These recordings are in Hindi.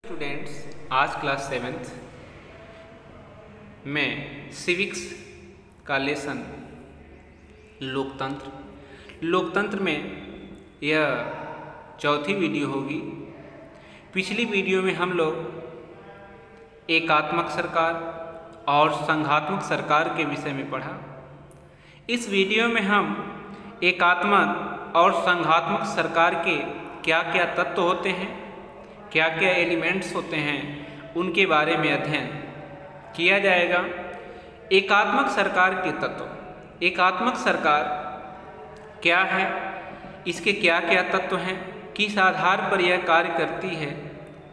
स्टूडेंट्स, आज क्लास 7th में सिविक्स का लेसन लोकतंत्र में यह चौथी वीडियो होगी। पिछली वीडियो में हम लोग एकात्मक सरकार और संघात्मक सरकार के विषय में पढ़ा। इस वीडियो में हम एकात्मक और संघात्मक सरकार के क्या क्या तत्व होते हैं, क्या क्या एलिमेंट्स होते हैं, उनके बारे में अध्ययन किया जाएगा। एकात्मक सरकार के तत्व, एकात्मक सरकार क्या है, इसके क्या क्या तत्व हैं, किस आधार पर यह कार्य करती है,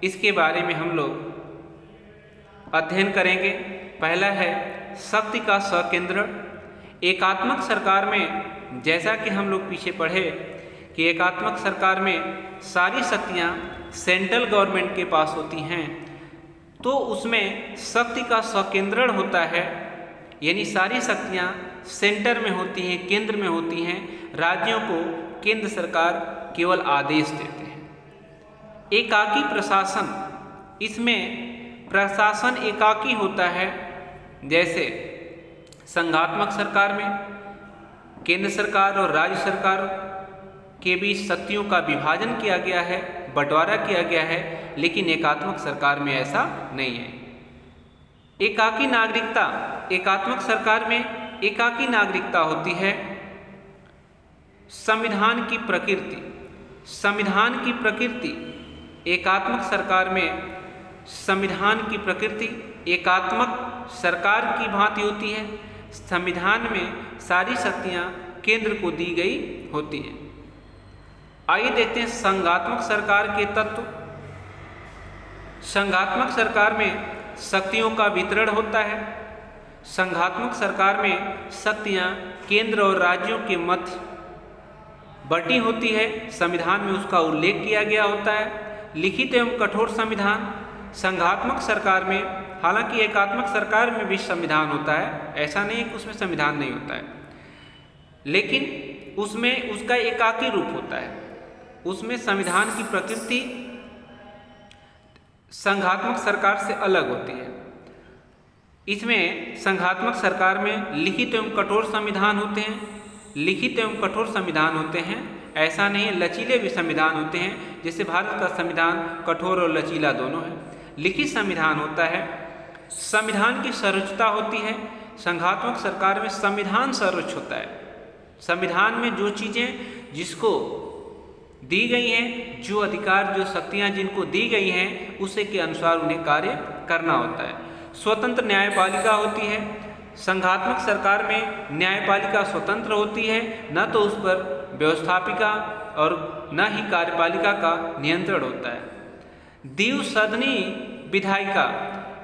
इसके बारे में हम लोग अध्ययन करेंगे। पहला है शक्ति का स्वकेंद्रण। एकात्मक सरकार में जैसा कि हम लोग पीछे पढ़े कि एकात्मक सरकार में सारी शक्तियाँ सेंट्रल गवर्नमेंट के पास होती हैं, तो उसमें शक्ति का स्वकेंद्रण होता है, यानी सारी शक्तियाँ सेंटर में होती हैं, केंद्र में होती हैं। राज्यों को केंद्र सरकार केवल आदेश देते हैं। एकाकी प्रशासन, इसमें प्रशासन एकाकी होता है। जैसे संघात्मक सरकार में केंद्र सरकार और राज्य सरकार के बीच शक्तियों का विभाजन किया गया है, बंटवारा किया गया है, लेकिन एकात्मक सरकार में ऐसा नहीं है। एकाकी नागरिकता, एकात्मक सरकार में एकाकी नागरिकता होती है। संविधान की प्रकृति, संविधान की प्रकृति एकात्मक सरकार में संविधान की प्रकृति एकात्मक सरकार की भांति होती है। संविधान में सारी शक्तियाँ केंद्र को दी गई होती हैं। आइए देखते हैं संघात्मक सरकार के तत्व। संघात्मक सरकार में शक्तियों का वितरण होता है। संघात्मक सरकार में शक्तियाँ केंद्र और राज्यों के मध्य बटी होती है। संविधान में उसका उल्लेख किया गया होता है, लिखित एवं कठोर संविधान। संघात्मक सरकार में, हालांकि एकात्मक सरकार में भी संविधान होता है, ऐसा नहीं कि उसमें संविधान नहीं होता है, लेकिन उसमें उसका एकाकी रूप होता है। उसमें संविधान की प्रकृति संघात्मक सरकार से अलग होती है। इसमें संघात्मक सरकार में लिखित एवं कठोर संविधान होते हैं, लिखित एवं कठोर संविधान होते हैं, ऐसा नहीं है, लचीले भी संविधान होते हैं। जैसे भारत का संविधान कठोर और लचीला दोनों है। लिखित संविधान होता है। संविधान की सर्वोच्चता होती है। संघात्मक सरकार में संविधान सर्वोच्च होता है। संविधान में जो चीज़ें जिसको दी गई हैं, जो अधिकार, जो शक्तियाँ जिनको दी गई हैं, उसे के अनुसार उन्हें कार्य करना होता है। स्वतंत्र न्यायपालिका होती है। संघात्मक सरकार में न्यायपालिका स्वतंत्र होती है, न तो उस पर व्यवस्थापिका और न ही कार्यपालिका का नियंत्रण होता है। द्विसदनी विधायिका,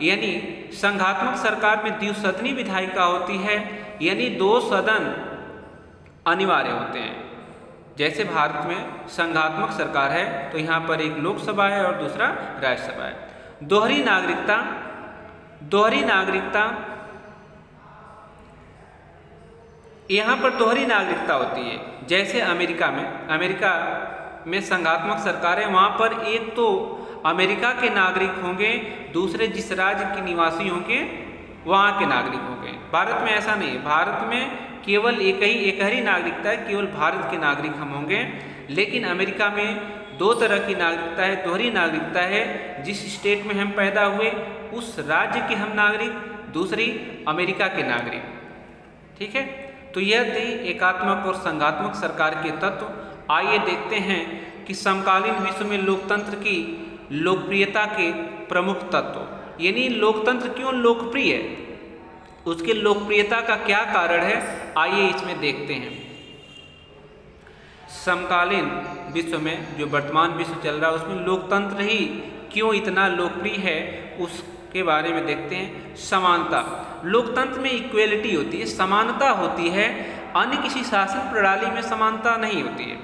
यानी संघात्मक सरकार में द्विसदनी विधायिका होती है, यानी 2 सदन अनिवार्य होते हैं। जैसे भारत में संघात्मक सरकार है तो यहाँ पर एक लोकसभा है और दूसरा राज्यसभा है। दोहरी नागरिकता, दोहरी नागरिकता, यहाँ पर दोहरी नागरिकता होती है। जैसे अमेरिका में संघात्मक सरकार है, वहाँ पर एक तो अमेरिका के नागरिक होंगे, दूसरे जिस राज्य के निवासी होंगे वहाँ के नागरिक होंगे। भारत में ऐसा नहीं है। भारत में केवल एक ही नागरिकता है, केवल भारत के नागरिक हम होंगे। लेकिन अमेरिका में 2 तरह की नागरिकता है, दोहरी नागरिकता है। जिस स्टेट में हम पैदा हुए उस राज्य के हम नागरिक, दूसरी अमेरिका के नागरिक। ठीक है, तो यह थी एकात्मक और संघात्मक सरकार के तत्व। आइए देखते हैं कि समकालीन विश्व में लोकतंत्र की लोकप्रियता के प्रमुख तत्व, यानी लोकतंत्र क्यों लोकप्रिय है, उसके लोकप्रियता का क्या कारण है, आइए इसमें देखते हैं। समकालीन विश्व में, जो वर्तमान विश्व चल रहा है, उसमें लोकतंत्र ही क्यों इतना लोकप्रिय है, उसके बारे में देखते हैं। समानता, लोकतंत्र में इक्वेलिटी होती है, समानता होती है। अन्य किसी शासन प्रणाली में समानता नहीं होती है,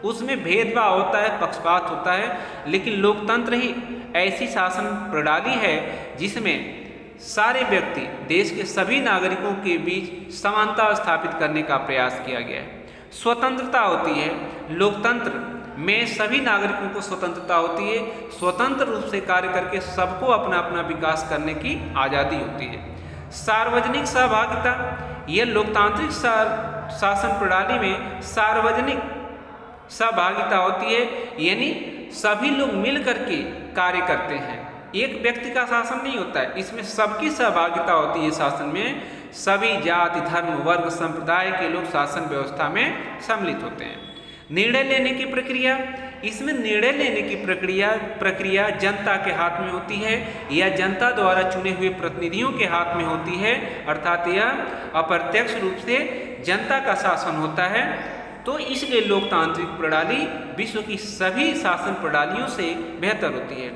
उसमें भेदभाव होता है, पक्षपात होता है। लेकिन लोकतंत्र ही ऐसी शासन प्रणाली है जिसमें सारे व्यक्ति, देश के सभी नागरिकों के बीच समानता स्थापित करने का प्रयास किया गया है। स्वतंत्रता होती है। लोकतंत्र में सभी नागरिकों को स्वतंत्रता होती है, स्वतंत्र रूप से कार्य करके सबको अपना अपना विकास करने की आज़ादी होती है। सार्वजनिक सहभागिता, यह लोकतांत्रिक शासन प्रणाली में सार्वजनिक सहभागिता होती है, यानी सभी लोग मिल करके कार्य करते हैं, एक व्यक्ति का शासन नहीं होता है, इसमें सबकी सहभागिता होती है। शासन में सभी जाति, धर्म, वर्ग, संप्रदाय के लोग शासन व्यवस्था में सम्मिलित होते हैं। निर्णय लेने की प्रक्रिया, इसमें निर्णय लेने की प्रक्रिया जनता के हाथ में होती है या जनता द्वारा चुने हुए प्रतिनिधियों के हाथ में होती है, अर्थात यह अप्रत्यक्ष रूप से जनता का शासन होता है। तो इसलिए लोकतांत्रिक प्रणाली विश्व की सभी शासन प्रणालियों से बेहतर होती है।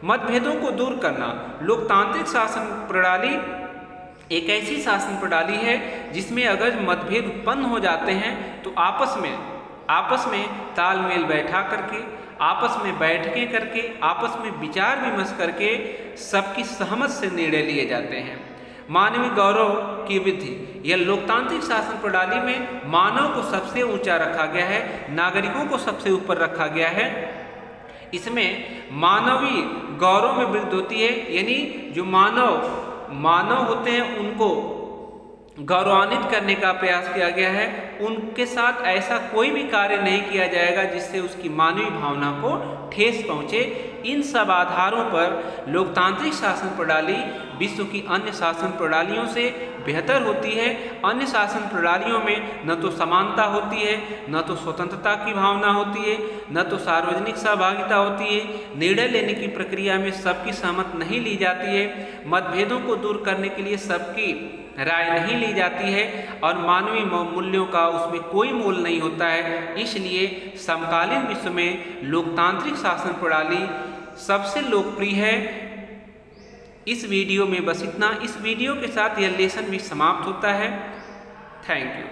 मतभेदों को दूर करना, लोकतांत्रिक शासन प्रणाली एक ऐसी शासन प्रणाली है जिसमें अगर मतभेद उत्पन्न हो जाते हैं तो आपस में तालमेल बैठा करके, आपस में बैठकें करके, आपस में विचार विमर्श करके सबकी सहमत से निर्णय लिए जाते हैं। मानवीय गौरव की वृद्धि, यह लोकतांत्रिक शासन प्रणाली में मानव को सबसे ऊंचा रखा गया है, नागरिकों को सबसे ऊपर रखा गया है। इसमें मानवीय गौरव में वृद्धि होती है, यानी जो मानव होते हैं उनको गौरवान्वित करने का प्रयास किया गया है। उनके साथ ऐसा कोई भी कार्य नहीं किया जाएगा जिससे उसकी मानवीय भावना को ठेस पहुँचे। इन सब आधारों पर लोकतांत्रिक शासन प्रणाली विश्व की अन्य शासन प्रणालियों से बेहतर होती है। अन्य शासन प्रणालियों में न तो समानता होती है, न तो स्वतंत्रता की भावना होती है, न तो सार्वजनिक सहभागिता होती है, निर्णय लेने की प्रक्रिया में सबकी सहमत नहीं ली जाती है, मतभेदों को दूर करने के लिए सबकी राय नहीं ली जाती है और मानवीय मूल्यों का उसमें कोई मोल नहीं होता है। इसलिए समकालीन विश्व में लोकतांत्रिक शासन प्रणाली सबसे लोकप्रिय है। इस वीडियो में बस इतना। इस वीडियो के साथ यह लेसन भी समाप्त होता है। Thank you.